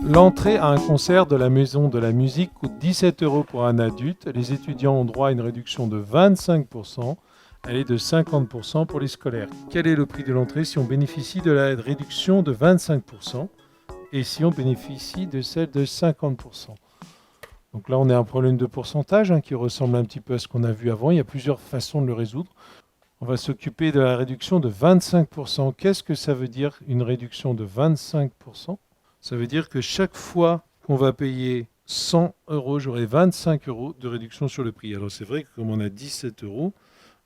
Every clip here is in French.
L'entrée à un concert de la Maison de la Musique coûte 17 € pour un adulte. Les étudiants ont droit à une réduction de 25%. Elle est de 50% pour les scolaires. Quel est le prix de l'entrée si on bénéficie de la réduction de 25% et si on bénéficie de celle de 50%? Donc là, on a un problème de pourcentage qui ressemble un petit peu à ce qu'on a vu avant. Il y a plusieurs façons de le résoudre. On va s'occuper de la réduction de 25%. Qu'est-ce que ça veut dire, une réduction de 25%? Ça veut dire que chaque fois qu'on va payer 100 €, j'aurai 25 € de réduction sur le prix. Alors c'est vrai que comme on a 17 €,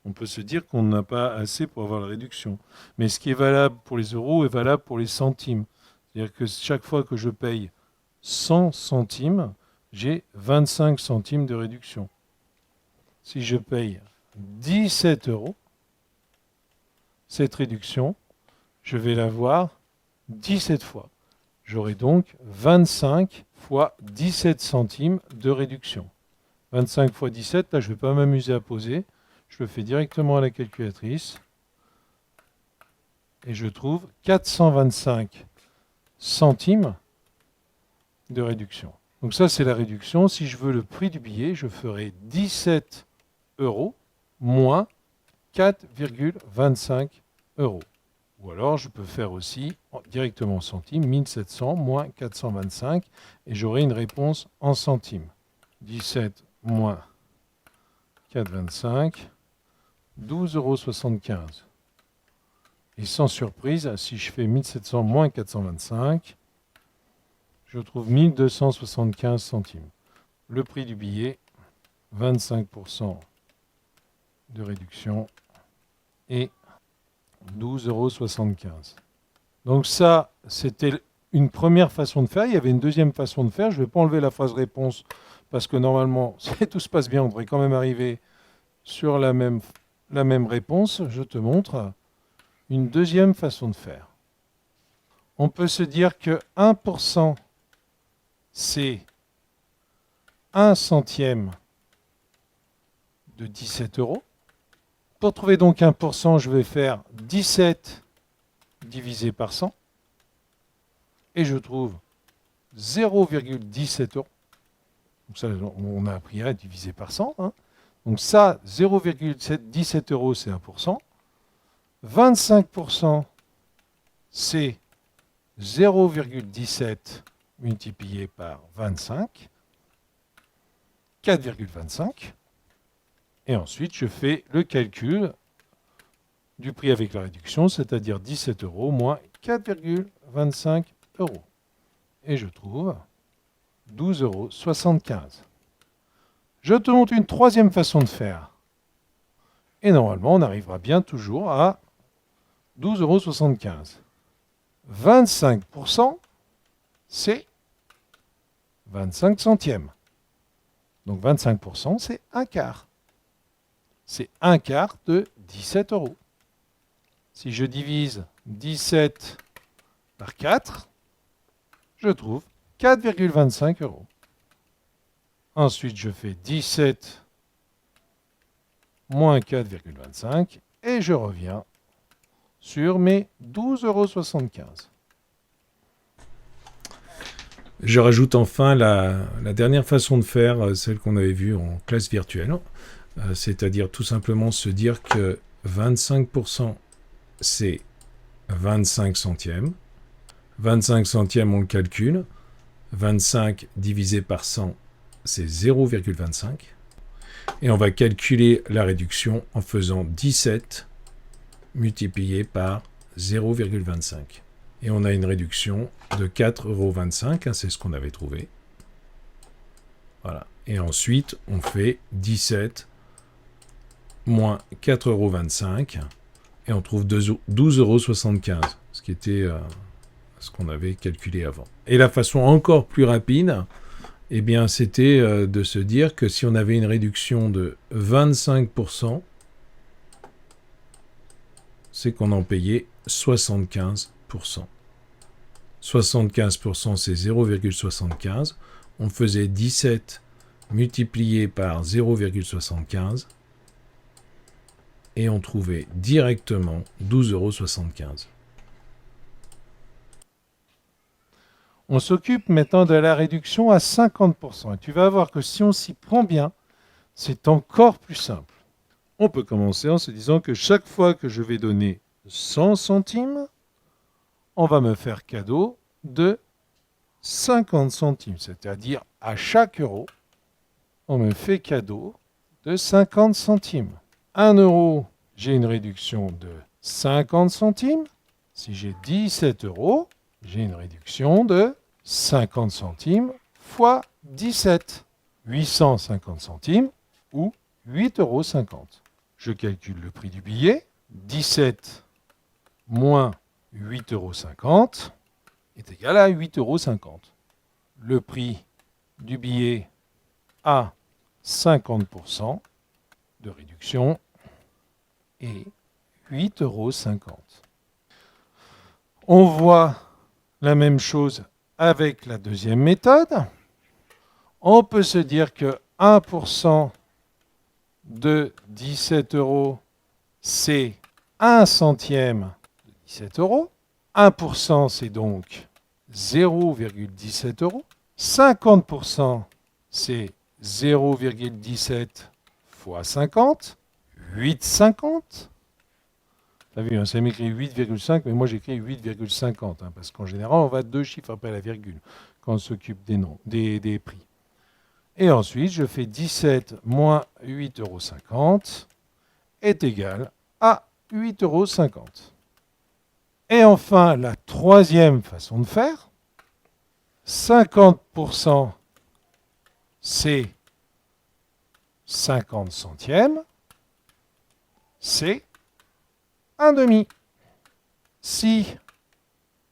on peut se dire qu'on n'a pas assez pour avoir la réduction. Mais ce qui est valable pour les euros est valable pour les centimes. C'est-à-dire que chaque fois que je paye 100 centimes, j'ai 25 centimes de réduction. Si je paye 17 €, cette réduction, je vais l'avoir 17 fois. J'aurai donc 25 fois 17 centimes de réduction. 25 fois 17, là je ne vais pas m'amuser à poser. Je le fais directement à la calculatrice. Et je trouve 425 centimes de réduction. Donc ça c'est la réduction. Si je veux le prix du billet, je ferai 17 € moins 4,25 €. Ou alors je peux faire aussi directement en centimes, 1700 moins 425, et j'aurai une réponse en centimes. 17 moins 4,25, 12,75 €. Et sans surprise, si je fais 1700 moins 425, je trouve 1275 centimes. Le prix du billet, 25% de réduction et 12,75 €. Donc ça, c'était une première façon de faire. Il y avait une deuxième façon de faire. Je ne vais pas enlever la phrase réponse parce que normalement, si tout se passe bien, on devrait quand même arriver sur la même réponse. Je te montre une deuxième façon de faire. On peut se dire que 1%, c'est 1 centième de 17 €. Pour trouver donc 1%, je vais faire 17 divisé par 100. Et je trouve 0,17 €. Donc ça, on a appris à diviser par 100. Donc ça, 0,17 €, c'est 1%. 25%, c'est 0,17 multiplié par 25. 4,25. Et ensuite, je fais le calcul du prix avec la réduction, c'est-à-dire 17 € moins 4,25 €. Et je trouve 12,75 €. Je te montre une troisième façon de faire. Et normalement, on arrivera bien toujours à 12,75 €. 25%, c'est 25 centièmes. Donc 25%, c'est un quart. C'est un quart de 17 €. Si je divise 17 par 4, je trouve 4,25 €. Ensuite, je fais 17 moins 4,25 et je reviens sur mes 12,75 €. Je rajoute enfin la dernière façon de faire, celle qu'on avait vue en classe virtuelle, c'est-à-dire tout simplement se dire que 25%, c'est 25 centièmes. 25 centièmes, on le calcule. 25 divisé par 100, c'est 0,25. Et on va calculer la réduction en faisant 17 multiplié par 0,25. Et on a une réduction de 4,25 €, c'est ce qu'on avait trouvé. Voilà. Et ensuite, on fait 17 moins 4,25 € et on trouve 12,75 €, ce qui était ce qu'on avait calculé avant. Et la façon encore plus rapide, eh bien, c'était de se dire que si on avait une réduction de 25%, c'est qu'on en payait 75%. 75%, c'est 0,75. On faisait 17 multiplié par 0,75 et on trouvait directement 12,75 €. On s'occupe maintenant de la réduction à 50%. Et tu vas voir que si on s'y prend bien, c'est encore plus simple. On peut commencer en se disant que chaque fois que je vais donner 100 centimes, on va me faire cadeau de 50 centimes. C'est-à-dire à chaque euro, on me fait cadeau de 50 centimes. 1 euro, j'ai une réduction de 50 centimes. Si j'ai 17 euros, j'ai une réduction de 50 centimes fois 17. 850 centimes ou 8,50 euros. Je calcule le prix du billet. 17 moins 8,50 euros est égal à 8,50 euros. Le prix du billet à 50% de réduction est 8,50 euros. On voit la même chose avec la deuxième méthode. On peut se dire que 1% de 17 euros, c'est 1 centième de 17 euros. 1%, c'est donc 0,17 euros. 50%, c'est 0,17 fois 50, 8,50. T'as vu, ça m'écrit 8,5, mais moi j'écris 8,50, parce qu'en général, on va 2 chiffres après la virgule quand on s'occupe des noms, des prix. Et ensuite, je fais 17 moins 8,50 euros est égal à 8,50 euros. Et enfin, la troisième façon de faire, 50%, c'est 50 centièmes, c'est un demi. Si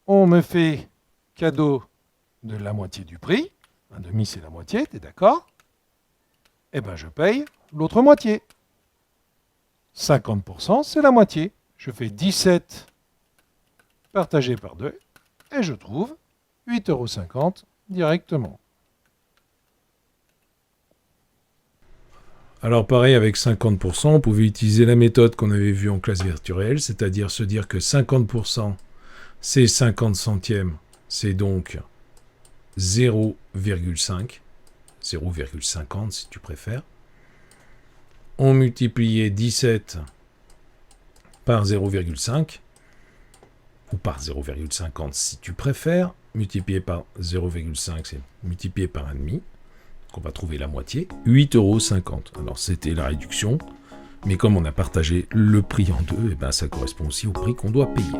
on me fait cadeau de la moitié du prix, un demi c'est la moitié, t'es d'accord? Eh bien je paye l'autre moitié. 50% c'est la moitié. Je fais 17 partagé par 2 et je trouve 8,50 € directement. Alors pareil, avec 50%, on pouvait utiliser la méthode qu'on avait vue en classe virtuelle, c'est-à-dire se dire que 50%, c'est 50 centièmes, c'est donc 0,5, 0,50 si tu préfères. On multipliait 17 par 0,5, ou par 0,50 si tu préfères, multiplié par 0,5, c'est multiplié par 1,5. On va trouver la moitié, 8,50 €. Alors c'était la réduction, mais comme on a partagé le prix en deux, et ben ça correspond aussi au prix qu'on doit payer.